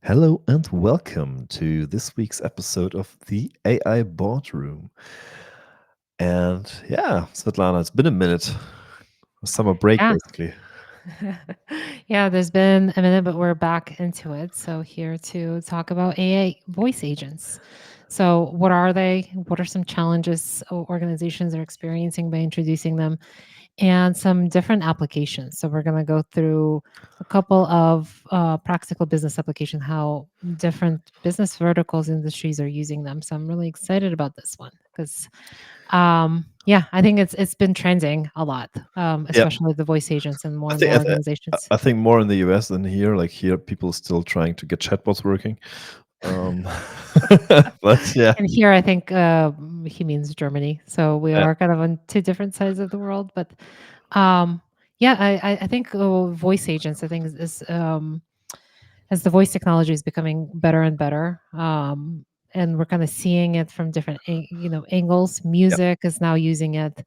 Hello and welcome to this week's episode of the AI Boardroom. And yeah, Svetlana, it's been a minute. A summer break, Yeah. basically. Yeah, there's been a minute, but we're back into it. So, here to talk about AI voice agents. So, what are they? What are some challenges organizations are experiencing by introducing them and some different applications? So, we're going to go through a couple of practical business applications, how different business verticals, industries are using them. So, I'm really excited about this one because yeah, I think it's been trending a lot, Yeah, especially the voice agents and I more and think more I, th- organizations. I think more in the US than here. Like here, people are still trying to get chatbots working. Um, but yeah, And here, I think he means Germany. So we yeah, are kind of on two different sides of the world. But um, yeah, I think voice agents. I think as the voice technology is becoming better and better, and we're kind of seeing it from different angles. yeah. Music is now using it.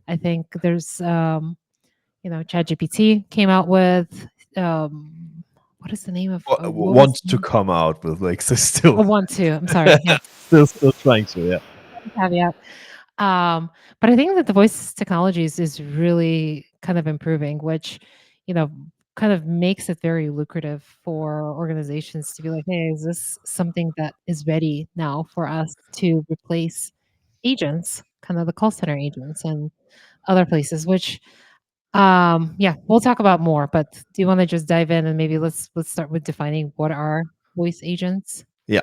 I think there's ChatGPT came out with um, what is the name of what was Want to come out with like so still, oh, want to. I'm sorry. Yeah, still trying to. Yeah, caveat. But I think that the voice technologies is really kind of improving, which, you know, kind of makes it very lucrative for organizations to be like, hey, is this something that is ready now for us to replace agents, kind of the call center agents and other places, which yeah, we'll talk about more, but do you wanna just dive in and maybe let's start with defining what are voice agents? yeah.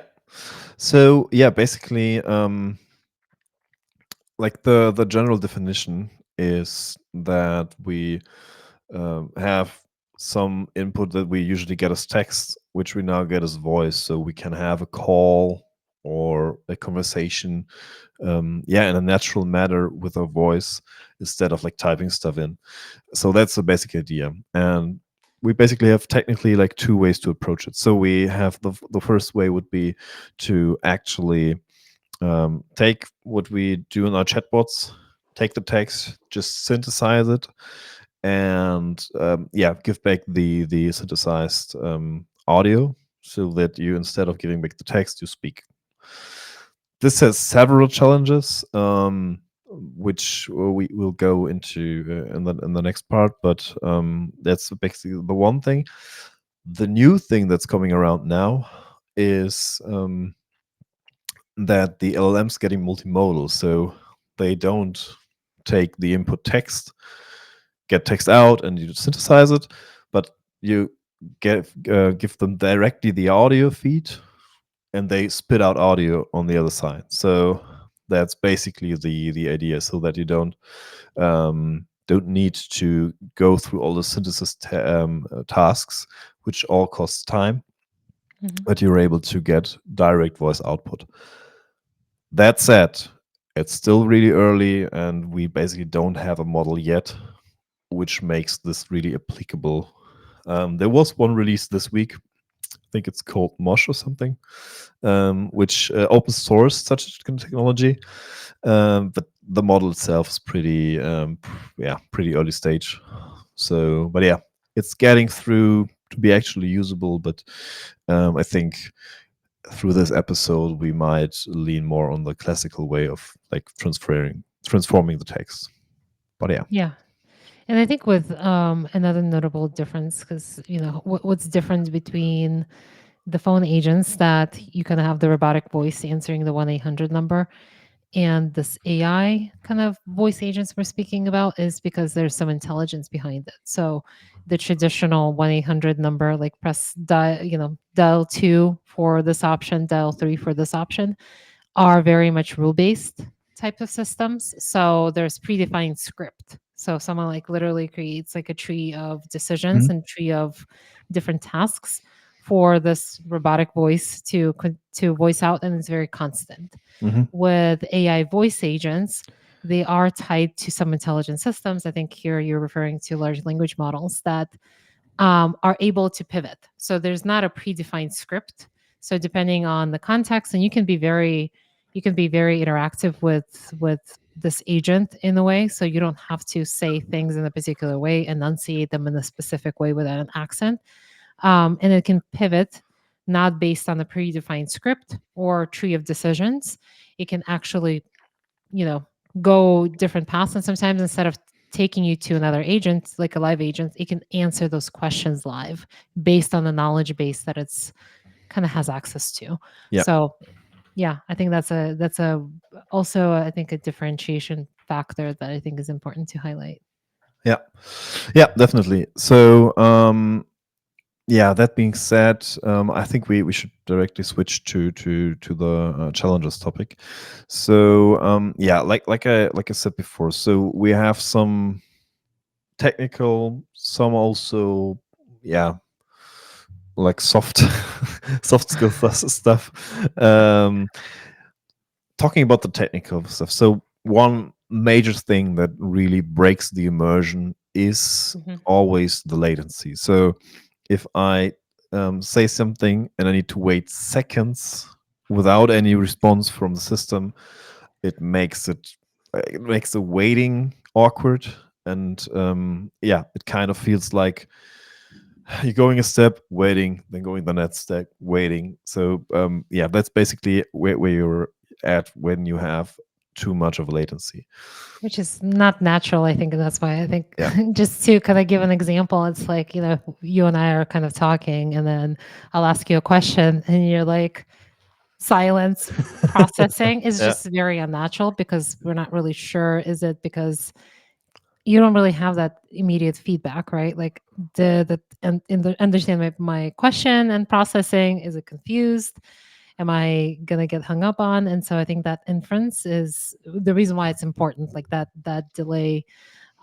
So yeah, basically, like the general definition is that we have some input that we usually get as text, which we now get as voice, so we can have a call or a conversation, yeah, in a natural manner with our voice instead of like typing stuff in. So that's the basic idea, and we basically have technically like two ways to approach it. So we have the first way would be to actually take what we do in our chatbots, take the text, just synthesize it, and yeah, give back the synthesized audio, so that you, instead of giving back the text, you speak. This has several challenges, which we will go into in the next part. But that's basically the one thing. The new thing that's coming around now is that the LLM's getting multimodal, so they don't take the input text, get text out, and you synthesize it, but you give them directly the audio feed, and they spit out audio on the other side. So that's basically the idea, so that you don't need to go through all the synthesis tasks, which all costs time, Mhm. but you're able to get direct voice output. That said, it's still really early, and we basically don't have a model yet, which makes this really applicable. There was one release this week. I think it's called Mosh or something, which open source such technology, but the model itself is pretty, yeah, pretty early stage. So, but yeah, it's getting through to be actually usable. But I think through this episode we might lean more on the classical way of like transforming the text. But yeah. Yeah. And I think with another notable difference, because what's different between the phone agents that you kind of have the robotic voice answering the 1-800 number and this AI kind of voice agents we're speaking about is because there's some intelligence behind it. So the traditional 1-800 number, like press dial, dial 2 for this option, dial 3 for this option, are very much rule based type of systems. So there's predefined script. So someone like literally creates like a tree of decisions Mhm. and tree of different tasks for this robotic voice to voice out, and it's very constant. Mhm. With AI voice agents, they are tied to some intelligent systems. I think here you're referring to large language models that are able to pivot. So there's not a predefined script. So depending on the context, and you can be very interactive with this agent in a way. So you don't have to say things in a particular way, enunciate them in a specific way without an accent, and it can pivot not based on a predefined script or tree of decisions. It can actually, you know, go different paths. And sometimes instead of taking you to another agent, like a live agent, it can answer those questions live based on the knowledge base that it's kind of has access to. Yeah. So yeah, I think that's a also I think a differentiation factor that I think is important to highlight. Yeah. Yeah, definitely. So, yeah, that being said, I think we should directly switch to the challenges topic. So, yeah, like I said before, so we have some technical, some also, yeah, like soft soft skill stuff. Um, Talking about the technical stuff, so one major thing that really breaks the immersion is Mhm. always the latency. So if I say something and I need to wait seconds without any response from the system, it makes the waiting awkward, and yeah, it kind of feels like you're going a step, waiting, then going the next step, waiting. So yeah, that's basically where you're at when you have too much of a latency. Which is not natural, I think, and that's why I think Yeah. just to kind of give an example, it's like, you and I are kind of talking, and then I'll ask you a question, and you're like, silence, processing is Yeah. just very unnatural because we're not really sure. Is it because you don't really have that immediate feedback, right? Like, understand my question and processing. Is it confused? Am I gonna get hung up on? And so I think that inference is the reason why it's important. Like that delay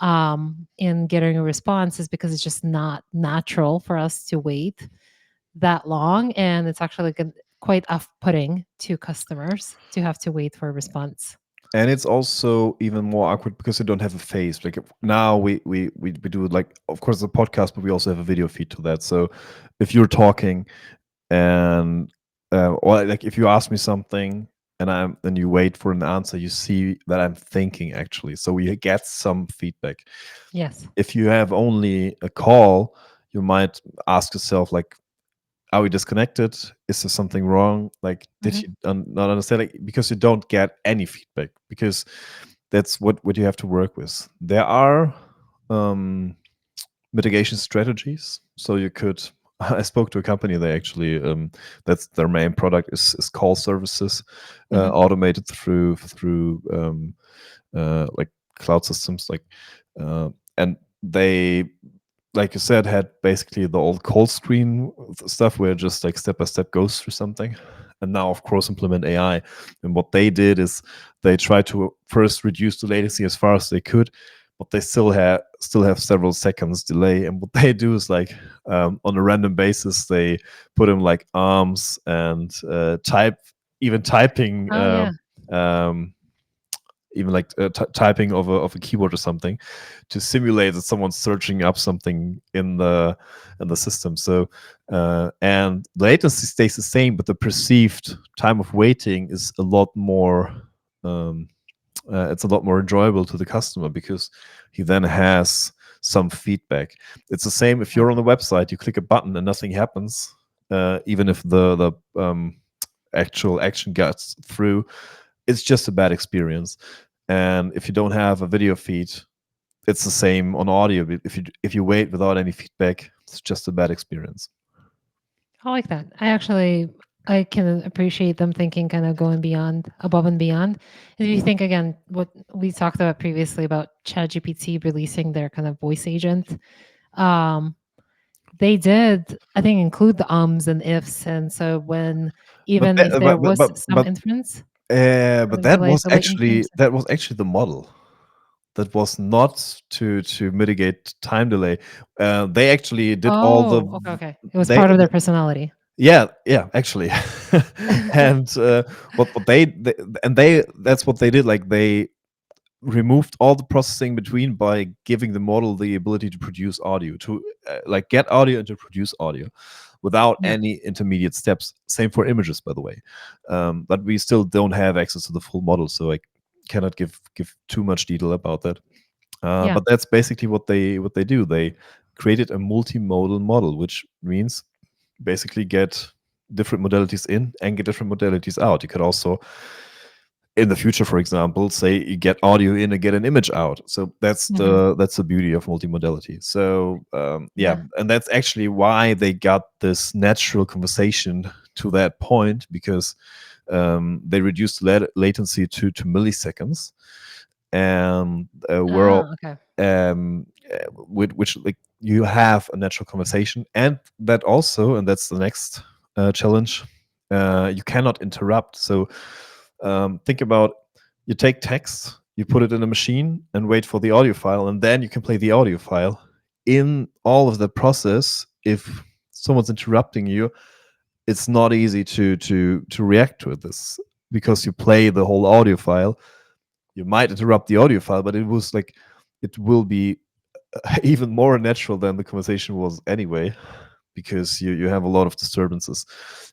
in getting a response is because it's just not natural for us to wait that long, and it's actually quite off-putting to customers to have to wait for a response. And it's also even more awkward because you don't have a face. Like now we do like, of course, the podcast, but we also have a video feed to that. So if you're talking and or like if you ask me something and you wait for an answer, you see that I'm thinking actually. So we get some feedback. Yes. If you have only a call, you might ask yourself like, are we disconnected? Is there something wrong? Like, did Mhm. he not understand? Like, because you don't get any feedback, because that's what you have to work with. There are um, mitigation strategies. So you could. I spoke to a company. They actually that's their main product is call services, Mhm. automated through like cloud systems, like and they, like you said, had basically the old call screen stuff where just like step by step goes through something. And now, of course, implement AI. And what they did is they tried to first reduce the latency as far as they could, but they still have several seconds delay. And what they do is like on a random basis, they put in like arms and typing. Oh, yeah. Um, even like typing of a keyboard or something to simulate that someone's searching up something in the system. So and the latency stays the same, but the perceived time of waiting is a lot more. Um, it's a lot more enjoyable to the customer because he then has some feedback. It's the same if Yeah. you're on the website, you click a button and nothing happens, even if the actual action gets through. It's just a bad experience. And if you don't have a video feed, it's the same on audio. If you wait without any feedback, it's just a bad experience. I like that. I can appreciate them thinking kind of going beyond, above and beyond. If you think again, what we talked about previously about ChatGPT releasing their kind of voice agent, um, they did, I think, include the ums and ifs, and so when But even if that, there was some but inference, but the latency. I'm sorry. that was actually the model. That was not to mitigate time delay. They actually did all the Oh, okay, okay. It was they part of their personality. yeah, actually. And what they and they that's what they did. Like they removed all the processing between by giving the model the ability to produce audio, to like get audio and to produce audio without Yeah, any intermediate steps. Same for images, by the way. But we still don't have access to the full model, so I cannot give too much detail about that. yeah. But that's basically what they do. They created a multimodal model, which means basically get different modalities in and get different modalities out. You could also, in the future, for example, say you get audio in and get an image out. So Hmm. that's the beauty of multimodality. So yeah, Yeah. and that's actually why they got this natural conversation to that point, because they reduced latency to milliseconds, and we're all, Ah, okay. which like you have a natural conversation, and that also, and that's the next challenge, you cannot interrupt. So think about, you take text, you put it in a machine and wait for the audio file, and then you can play the audio file. In all of the process, if someone's interrupting you, it's not easy to react to this, because you play the whole audio file. You might interrupt the audio file, but it will be even more natural than the conversation was anyway, because you have a lot of disturbances.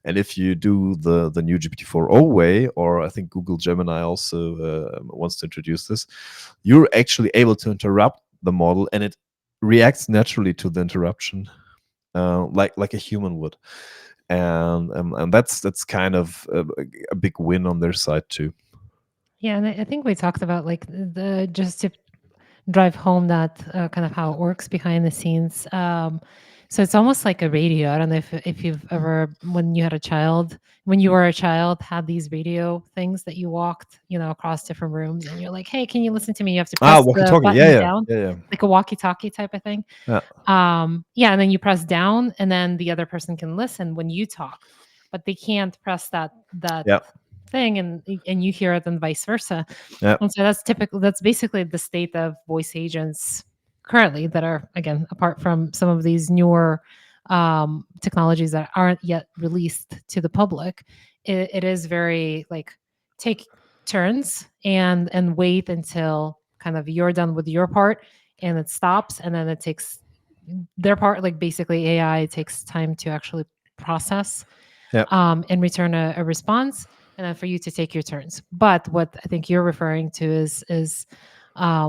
And if you do the new GPT-4o way, or I think Google Gemini also wants to introduce this, you're actually able to interrupt the model, and it reacts naturally to the interruption, like a human would. And that's kind of a big win on their side too. Yeah, and I think we talked about like the just to drive home that kind of how it works behind the scenes. So it's almost like a radio. I don't know if you've ever, when you were a child, had these radio things that you walked, across different rooms, and you're like, "Hey, can you listen to me?" You have to Ah, press walkie the talkie, yeah, button yeah, down, yeah, yeah, like a walkie-talkie type of thing. yeah, Yeah, and then you press down, and then the other person can listen when you talk, but they can't press that yeah, thing, and you hear it, and vice versa. yeah, And so that's basically the state of voice agents currently, that are, again, apart from some of these newer technologies that aren't yet released to the public. It is very like, take turns and wait until kind of you're done with your part, and it stops, and then it takes their part. Like, basically, AI takes time to actually process yeah, and return a response, and then for you to take your turns. But what I think you're referring to is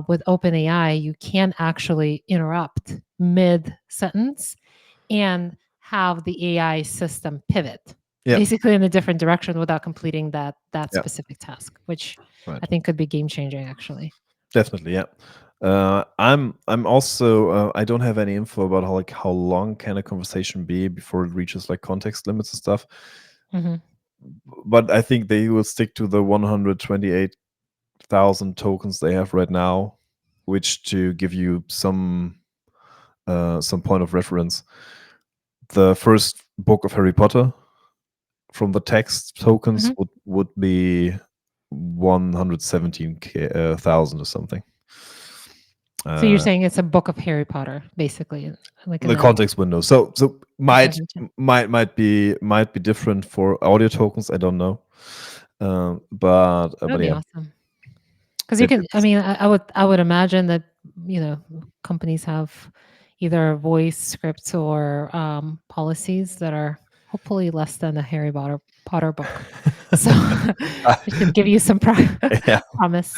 with OpenAI, you can actually interrupt mid sentence and have the AI system pivot yeah, basically in a different direction without completing that yeah. specific task, which I Right. think could be game changing, actually. Definitely, yeah. I'm also I don't have any info about how long can a conversation be before it reaches like context limits and stuff. Hmm. But I think they will stick to the 128,000 tokens they have right now, which, to give you some point of reference, the first book of Harry Potter from the text tokens Hmm. would be 117,000 or something. So you're Uh, saying it's a book of Harry Potter, basically, like in the that. context window. So Okay, might gotcha. might be different for audio tokens. I don't know, That would but be yeah, awesome. Because you can, I it's mean, I would imagine that, companies have either voice scripts or policies that are hopefully less than a Harry Potter book. So it should give you some yeah, promise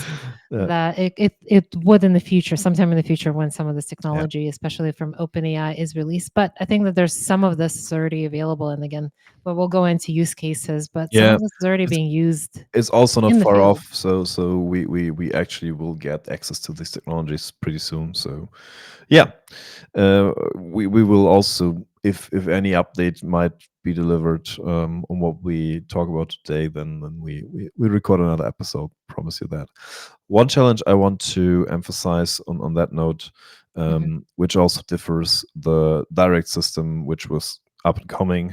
yeah, that it would in the future, sometime in the future, when some of this yeah, technology, especially from OpenAI, is released. But I think that there's some of this is already available. And again, but we'll go into use cases, but some yeah. of this is already It's being used it's also not in the far field. off. So we actually will get access to these technologies pretty soon. So yeah, we will also, if any update might be delivered on what we talk about today, then we record another episode. Promise you that. One challenge I want to emphasize on that note, Mhm. which also differs the direct system, which was up and coming,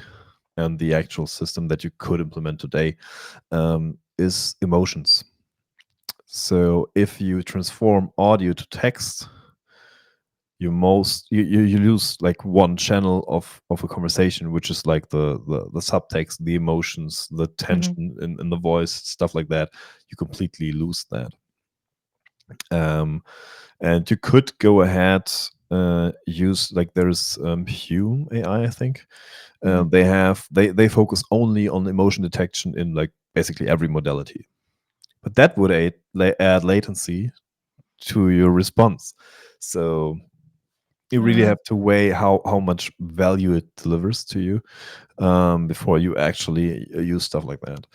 and the actual system that you could implement today, is emotions. So if you transform audio to text, you lose like one channel of a conversation, which is like the subtext, the emotions, the Mhm. tension in the voice, stuff like that. You completely lose that. And you could go ahead, use, like, there's Hume AI, I think. Mhm. They focus only on emotion detection in like basically every modality, but that would add latency to your response. So You really Uh, have to weigh how much value it delivers to you before you actually use stuff like that.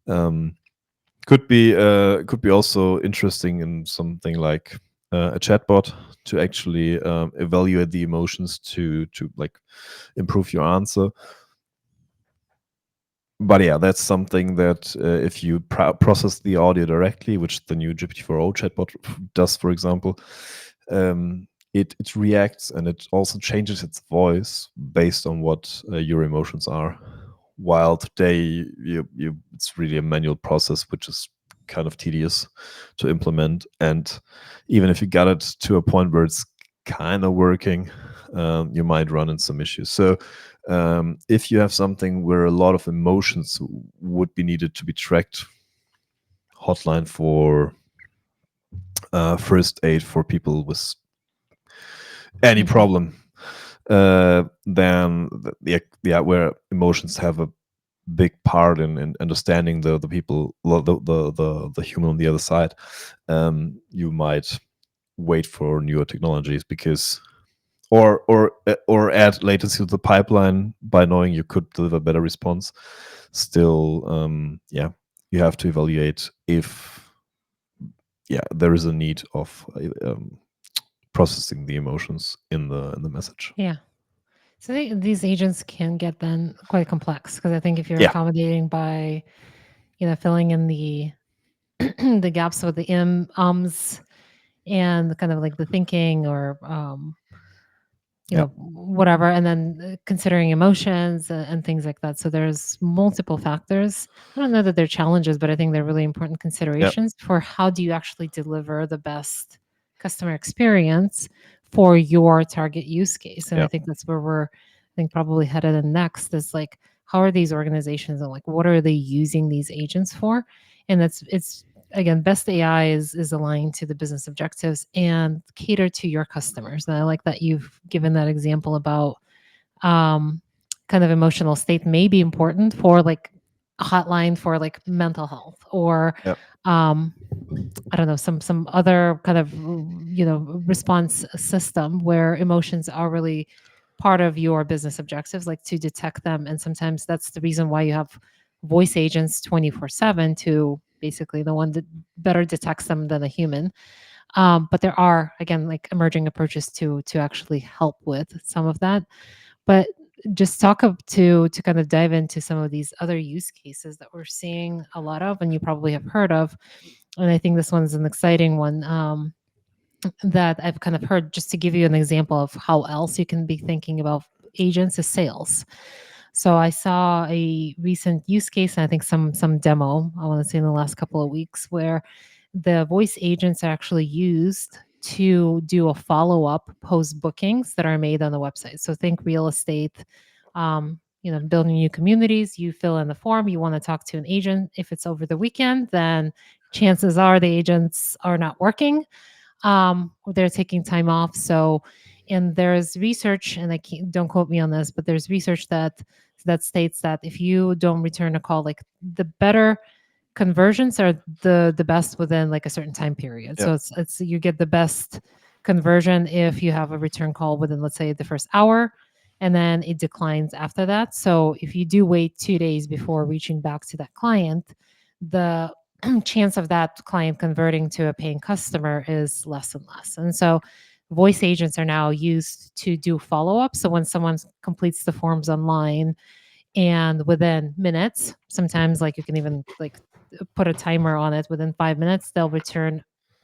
Um, could be also interesting in something like a chatbot to actually evaluate the emotions to like improve your answer. But yeah, that's something that if you process the audio directly, which the new GPT-4o chatbot does, for example, it reacts and it also changes its voice based on what your emotions are. While today, it's really a manual process, which is kind of tedious to implement. And even if you got it to a point where it's kind of working, you might run into some issues. So if you have something where a lot of emotions would be needed to be tracked, hotline for first aid for people with any mhm. problem, then yeah, where emotions have a big part in understanding the people, the human on the other side, you might wait for newer technologies because or add latency to the pipeline by knowing you could deliver better response. Still, yeah, you have to evaluate if yeah there is a need of processing the emotions in the message. Yeah. So these agents can get then quite complex because I think if you're Yeah, accommodating by, filling in the the gaps with the ums and kind of like the thinking or yeah, whatever, and then considering emotions and things like that. So there's multiple factors. I don't know that they're challenges, but I think they're really important yeah, considerations for how do you actually deliver the best customer experience for your target use case. And I yeah, think that's where we're, I think, probably headed in next is like, how are these organizations and like what are they using these agents for? And it's again, best AI is aligned to the business objectives and cater to your customers. And I like that you've given that example about um, kind of emotional state may be important for like a hotline for like mental health or yeah, um, I don't know, some other kind of response system where emotions are really part of your business objectives, like to detect them. And sometimes that's the reason why you have voice agents 24/7 to basically the one that better detects them than a human. But there are again like emerging approaches to actually help with some of that. But just talk of to kind of dive into some of these other use cases that we're seeing a lot of, and you probably have heard of, and I think this one's an exciting one that I've kind of heard. Just to give you an example of how else you can be thinking about agents is sales. So I saw a recent use case, and I think some demo. I want to say in the last couple of weeks where the voice agents are actually used to do a follow up post bookings that are made on the website. So think real estate. Building new communities, you fill in the form, you want to talk to an agent. If it's over the weekend, then chances are the agents are not working or they're taking time off. So, and there's research, and don't quote me on this, but there's research that states that if you don't return a call, like the better conversions are the best within like a certain time period. yeah, So it's you get the best conversion if you have a return call within, let's say, the first hour, and then it declines after that. So if you do wait 2 days before reaching back to that client, the chance of that client converting to a paying customer is less and less. And so voice agents are now used to do follow up. So when someone completes the forms online and within minutes, sometimes like you can even like put a timer on it, within 5 minutes they'll return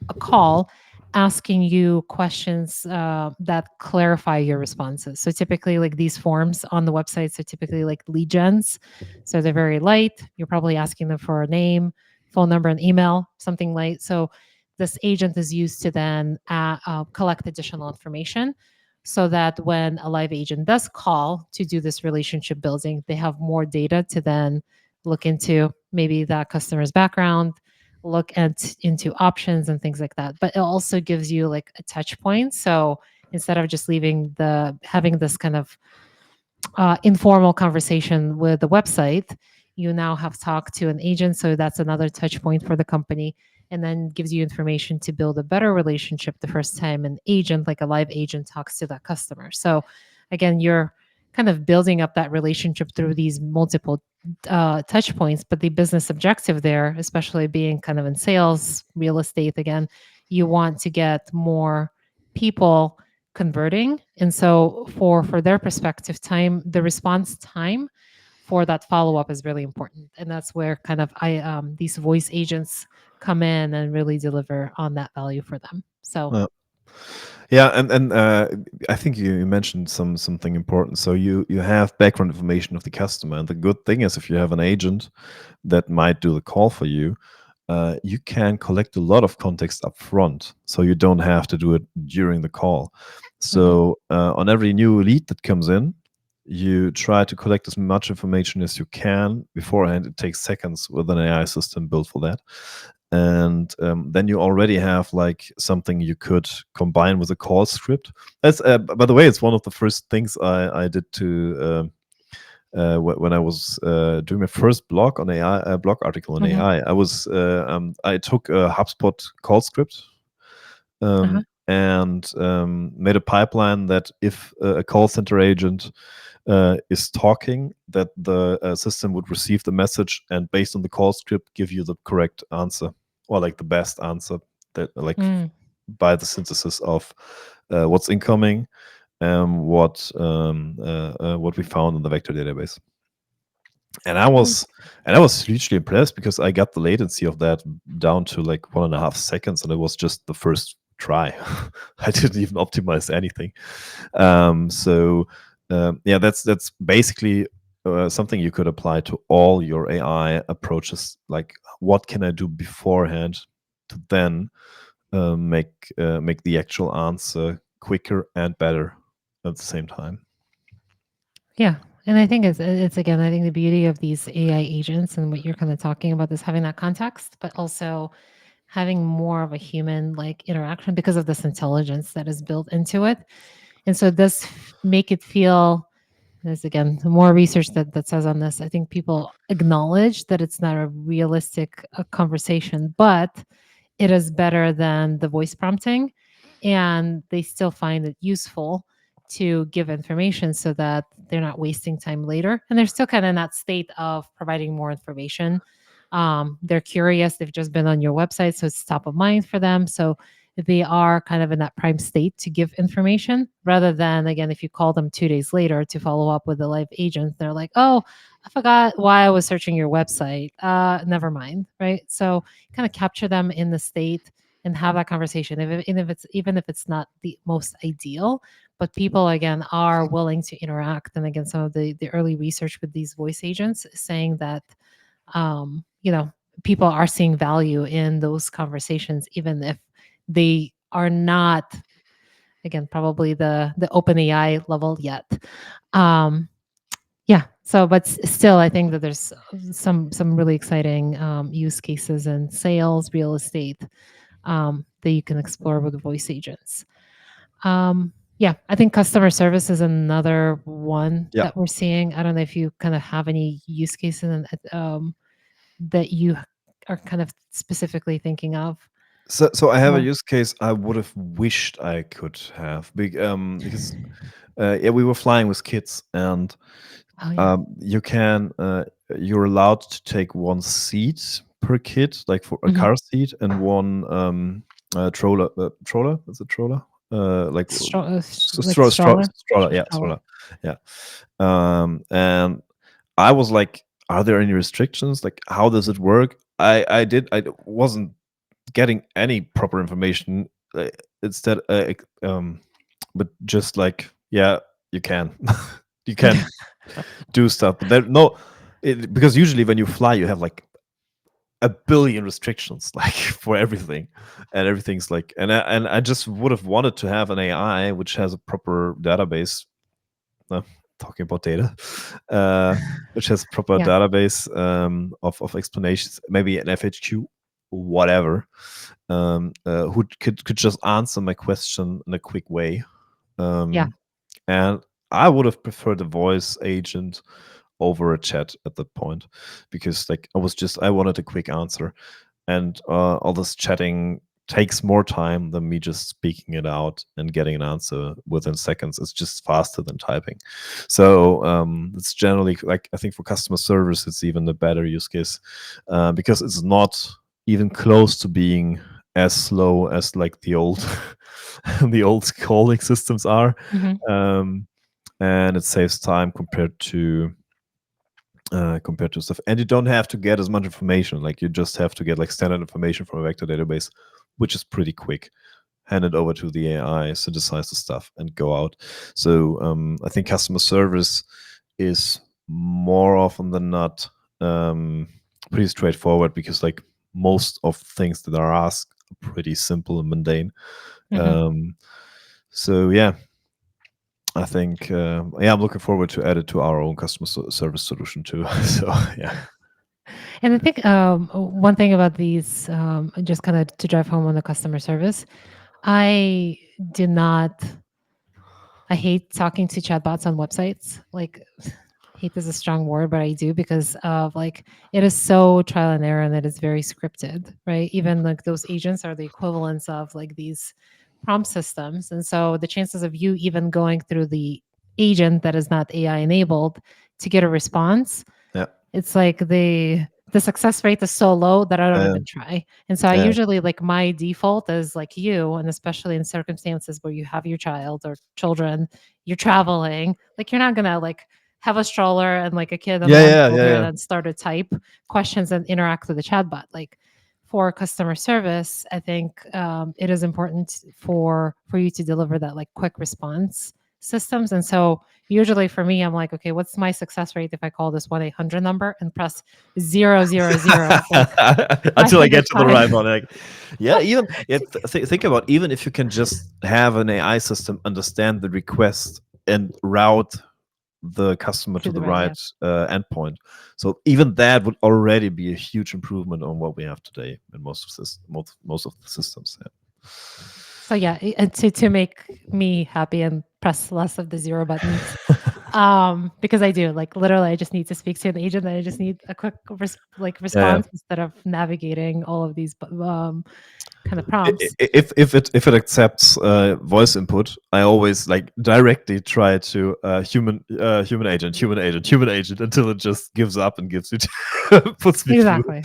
a call asking you questions that clarify your responses. So typically like these forms on the websites are typically like lead gens, so they're very light. You're probably asking them for a name, phone number, and email, something light. So this agent is used to then collect additional information so that when a live agent does call to do this relationship building, they have more data to then look into maybe that customer's background, look at into options and things like that. But it also gives you like a touch point. So instead of just having this kind of informal conversation with the website, you now have talked to an agent. So that's another touch point for the company. and then gives you information to build a better relationship the first time an agent, like a live agent, talks to that customer. So again, you're kind of building up that relationship through these multiple touch points, but the business objective there, especially being kind of in sales, real estate, again, you want to get more people converting. And so for their perspective, time, the response time for that follow up is really important, and that's where kind of I these voice agents come in and really deliver on that value for them. So Uh, yeah, and I think you mentioned something important. So you have background information of the customer, and the good thing is if you have an agent that might do the call for you, you can collect a lot of context up front, so you don't have to do it during the call. mhm, So on every new lead that comes in, you try to collect as much information as you can beforehand. It takes seconds with an AI system built for that. And then you already have like something you could combine with a call script. That's by the way, it's one of the first things I did to when I was doing my first blog on AI, blog article on mhm, AI. I took a HubSpot call script uh-huh, and made a pipeline that if a call center agent is talking, that the system would receive the message and based on the call script give you the correct answer, or like the best answer, that like mm, by the synthesis of what's incoming, what we found in the vector database. And I mm, was and I was hugely impressed because I got the latency of that down to like 1.5 seconds, and it was just the first try. I didn't even optimize anything. Yeah, that's basically something you could apply to all your AI approaches. Like, what can I do beforehand to then make the actual answer quicker and better at the same time? yeah. And I think it's again, I think the beauty of these AI agents and what you're kind of talking about is having that context, but also having more of a human like interaction because of this intelligence that is built into it. And so it does make it feel, there's again more research that says on this. I think people acknowledge that it's not a realistic conversation, but it is better than the voice prompting, and they still find it useful to give information so that they're not wasting time later, and they're still kind of in that state of providing more information. They're curious, they've just been on your website, so it's top of mind for them, so they are kind of in that prime state to give information, rather than again if you call them 2 days later to follow up with a live agent, they're like, oh, I forgot why I was searching your website, never mind, right? So kind of capture them in the state and have that conversation. If it's even if it's not the most ideal, but people again are willing to interact. And again, some of the early research with these voice agents is saying that you know, people are seeing value in those conversations, even if they are not again probably the open AI level yet. Um, yeah. So, but still, I think that there's some really exciting use cases in sales, real estate, that you can explore with voice agents. Yeah, I think customer service is another one Yeah. that we're seeing. I don't know if you kind of have any use cases that you are kind of specifically thinking of. So I have a Or, use case I would have wished I could have because yeah, we were flying with kids, and oh yeah. you're allowed to take one seat per kid, like for a Hmm. car seat, and one troller. Is it troller? Like Like stroller, stroller. Yeah, stroller. stroller. Yeah. And I was like, are there any restrictions? Like, how does it work? I wasn't getting any proper information. Instead, but just like, yeah, you can, you can do stuff, but there no, because usually when you fly, you have like a billion restrictions, like for everything, and everything's like, and I just would have wanted to have an AI which has a proper database. uh, Talking about data, which has proper Yeah, database of explanations, maybe an FHQ, whatever, who could just answer my question in a quick way. yeah, Um, and I would have preferred a voice agent over a chat at that point, because like I wanted a quick answer. and all this chatting takes more time than me just speaking it out and getting an answer within seconds. It's just faster than typing. So it's generally, like, I think for customer service it's even a better use case, because it's not even close to being as slow as like the old the old calling systems are. Hmm. um, and it saves time compared to stuff. And you don't have to get as much information. Like, you just have to get like standard information from a vector database, which is pretty quick. Hand it over to the AI, synthesize the stuff, and go out. So I think customer service is more often than not pretty straightforward, because like most of things that are asked are pretty simple and mundane. Hmm. Um, so yeah, I think yeah, I'm looking forward to add it to our own customer service solution too. So yeah. And I think one thing about these, just kind of to drive home on the customer service, I do not. I hate talking to chatbots on websites. Like, hate is a strong word, but I do, because of like it is so trial and error, and it is very scripted, right? Even like those agents are the equivalents of like these prompt systems. And so the chances of you even going through the agent that is not AI enabled to get a response, Yeah. it's like the success rate is so low that I don't Yeah. even try. And so I Yeah. usually, like, my default is like you, and especially in circumstances where you have your child or children, you're traveling, like you're not gonna like have a stroller and like a kid on Yeah. one Yeah. Yeah. shoulder and Yeah. then start to type questions and interact with the chatbot. Like, for customer service, I think it is important for you to deliver that like quick response systems. And so usually for me, I'm like, okay, what's my success rate if I call this 1-800 number and press 000 like Until I 500 get to the right times? one. Like, yeah, even yeah, think about, even if you can just have an AI system understand the request and route the customer To to the the right, right yeah. endpoint. So even that would already be a huge improvement on what we have today in most of the systems. Yeah. So yeah, and to make me happy and press less of the zero buttons, because I do, like, literally, I just need to speak to an agent, and I just need a quick Yeah, yeah. response instead of navigating all of these kind of prompts. If it accepts voice input, I always like directly try to human agent until it just gives up and gives me puts me through. Exactly.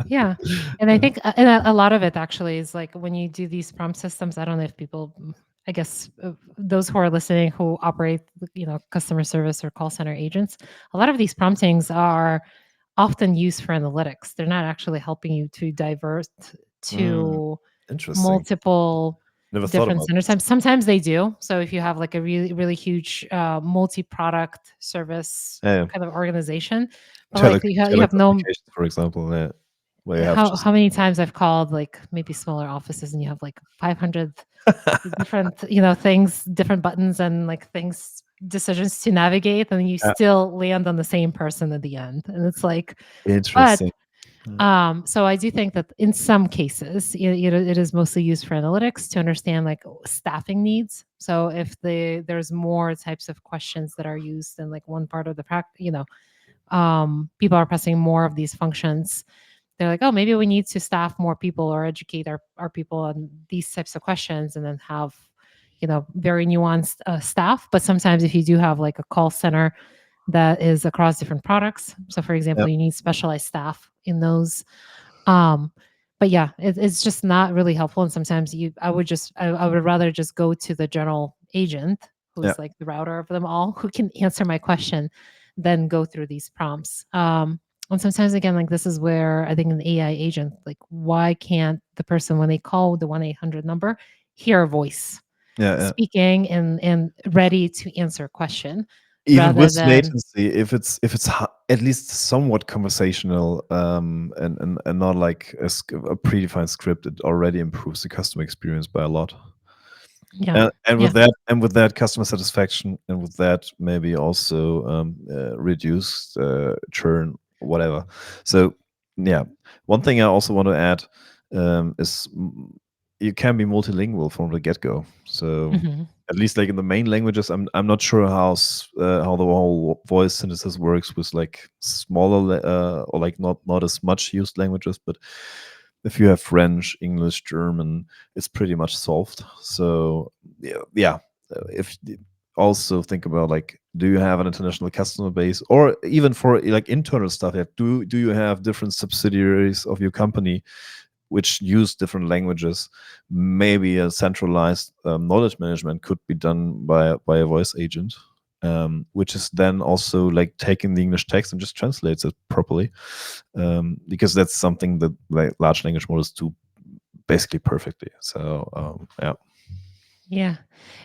Yeah. And I think and a lot of it actually is like when you do these prompt systems, I don't know if people, I guess, those who are listening who operate, customer service or call center agents, a lot of these promptings are often used for analytics. They're not actually helping you to divert Mm, to interesting. multiple Never thought different about centers. this. Sometimes they do. So if you have like a really, really huge multi-product service Yeah, yeah. kind of organization, but like you have no. Telecommunications, for example, yeah, where you have How just many times I've called like maybe smaller offices and you have like 500 different, things, different buttons and like things, decisions to navigate, and you still land on the same person at the end. And it's like, but interesting. so I do think that in some cases, it is mostly used for analytics to understand like staffing needs. So if there's more types of questions that are used in like one part of the practice, people are pressing more of these functions, they're like, oh, maybe we need to staff more people or educate our people on these types of questions, and then have, very nuanced staff. But sometimes if you do have like a call center that is across different products, so for example, Yep. you need specialized staff in those. um but yeah, it's just not really helpful. And sometimes I would rather just go to the general agent, Yeah. who's like the router of them all, who can answer my question, than go through these prompts. And sometimes again, like this is where I think an AI agent, like, why can't the person when they call the 1-800 number hear a voice Yeah. Yeah. speaking and ready to answer a question, Even rather with than. latency, if it's at least somewhat conversational, and not like a predefined script, it already improves the customer experience by a lot. Yeah. Yeah. And with that customer satisfaction, and with that maybe also reduced churn, whatever. So yeah, one thing I also want to add is you can be multilingual from the get go. So Mhm. at least like in the main languages, I'm not sure how the whole voice synthesis works with like smaller or like not as much used languages, but if you have French, English, German, it's pretty much solved. So yeah. If also think about like, do you have an international customer base, or even for like internal stuff? Yeah, do you have different subsidiaries of your company which use different languages? Maybe a centralized knowledge management could be done by a voice agent, which is then also like taking the English text and just translates it properly, because that's something that like large language models do basically perfectly. So yeah. Yeah.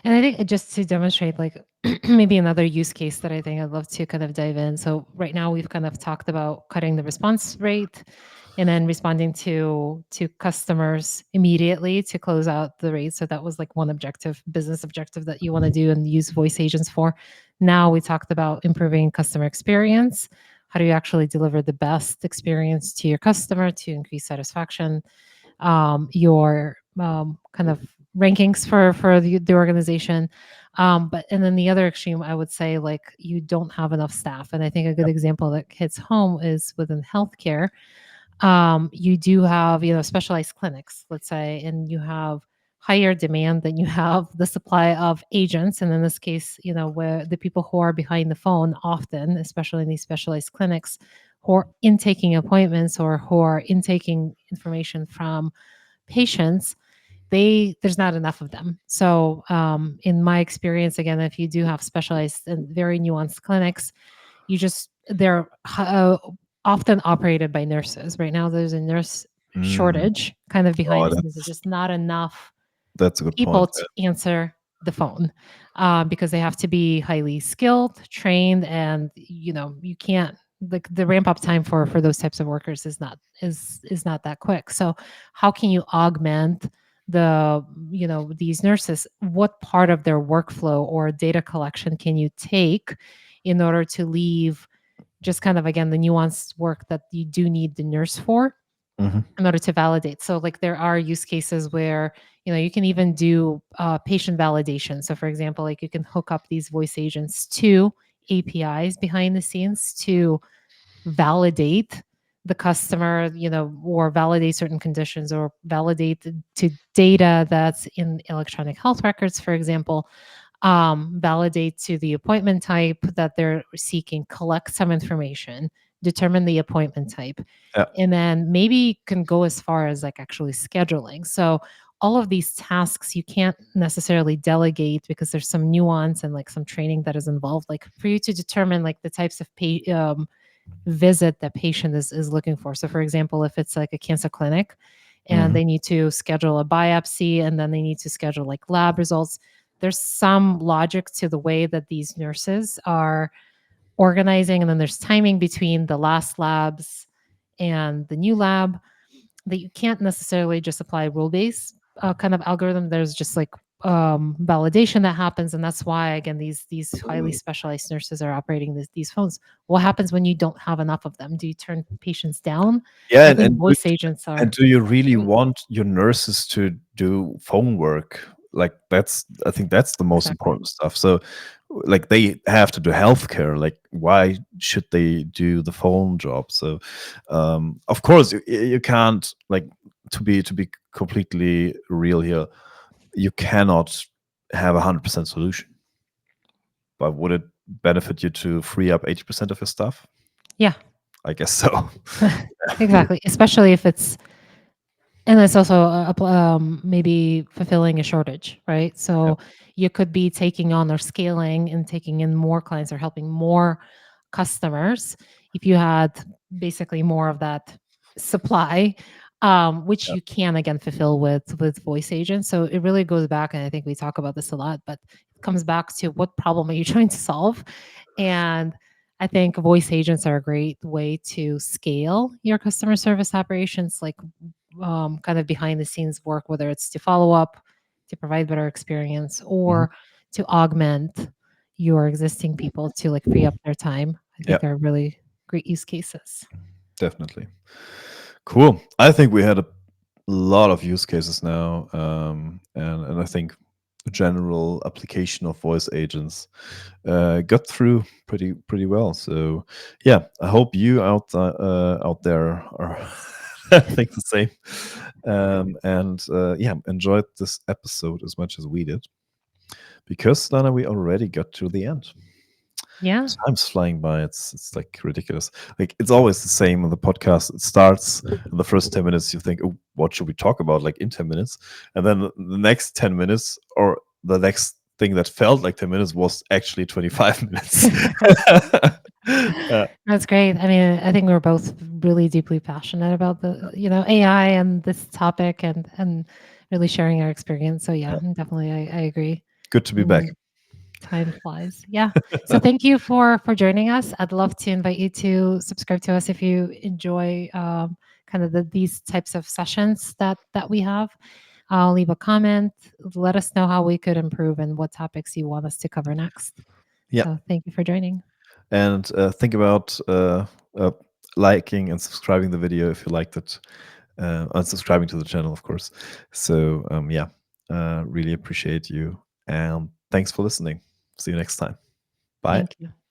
And I think just to demonstrate like maybe another use case that I think I'd love to kind of dive in. So right now we've kind of talked about cutting the response rate and then responding to customers immediately to close out the rate. So that was like one objective, business objective that you want to do and use voice agents for. Now we talked about improving customer experience. How do you actually deliver the best experience to your customer to increase satisfaction? Your kind of rankings for the organization. But and then the other extreme, I would say, like you don't have enough staff. And I think a good example that hits home is within healthcare. You do have, specialized clinics, let's say, and you have higher demand than you have the supply of agents. And in this case, where the people who are behind the phone often, especially in these specialized clinics, who are intaking appointments or who are intaking information from patients, there's not enough of them. So in my experience, again, if you do have specialized and very nuanced clinics, they're often operated by nurses. Right now there's a nurse Mm. shortage kind of behind Oh, the scenes. There's just not enough that's a good people point. to answer the phone, because they have to be highly skilled, trained, and you can't, like, the ramp up time for those types of workers is not that quick. So how can you augment these nurses? What part of their workflow or data collection can you take in order to leave just kind of, again, the nuanced work that you do need the nurse for Hmm. in order to validate? So like there are use cases where you can even do patient validation. So for example, like you can hook up these voice agents to APIs behind the scenes to validate the customer, or validate certain conditions, or validate to data that's in electronic health records, for example. Validate to the appointment type that they're seeking, collect some information, determine the appointment type, Yeah. and then maybe can go as far as like actually scheduling. So all of these tasks you can't necessarily delegate because there's some nuance and like some training that is involved, like for you to determine like the types of visit that patient is looking for. So for example, if it's like a cancer clinic and Hmm. they need to schedule a biopsy and then they need to schedule like lab results, there's some logic to the way that these nurses are organizing, and then there's timing between the last labs and the new lab that you can't necessarily just apply rule based kind of algorithm. There's just like validation that happens, and that's why again these highly specialized nurses are operating these phones. What happens when you don't have enough of them? Do you turn patients down? Yeah, I think voice agents and are do you really great. want your nurses to do phone work? Like I think that's the most Exactly. important stuff. So like they have to do healthcare. Like why should they do the phone job? So of course you can't, like, to be completely real here, you cannot have 100% solution. But would it benefit you to free up 80% of your stuff? Yeah. I guess so. Exactly, especially if it's, and it's also maybe fulfilling a shortage, right? Yeah. So you could be taking on or scaling and taking in more clients or helping more customers if you had basically more of that supply, which Yeah. you can again fulfill with voice agents. So it really goes back, and I think we talk about this a lot, but it comes back to what problem are you trying to solve? And I think voice agents are a great way to scale your customer service operations, like kind of behind the scenes work, whether it's to follow up, to provide better experience, Mhm. or to augment your existing people to like free up their time. I Yeah, think are really great use cases. definitely. Cool. I think we had a lot of use cases now, and I think general application of voice agents got through pretty well. So yeah, I hope you out there are Think the same. And yeah, enjoyed this episode as much as we did because Lana, we already got to the end. Yeah. Time's flying by. It's like ridiculous. Like it's always the same on the podcast. It starts in the first 10 minutes. You think, oh, what should we talk about? Like in 10 minutes, and then the next 10 minutes, or the next thing that felt like 10 minutes, was actually 25 minutes. That's great. I mean, I think we're both really deeply passionate about the, AI and this topic and really sharing our experience. So yeah, definitely I agree. Good to be back. Mm, time flies. Yeah. So thank you for joining us. I'd love to invite you to subscribe to us if you enjoy kind of these types of sessions that we have. I'll leave a comment. Let us know how we could improve and what topics you want us to cover next. Yeah, So thank you for joining. and think about liking and subscribing the video if you liked it, and subscribing to the channel, of course. So yeah, really appreciate you, and thanks for listening. See you next time. Bye. Thank you.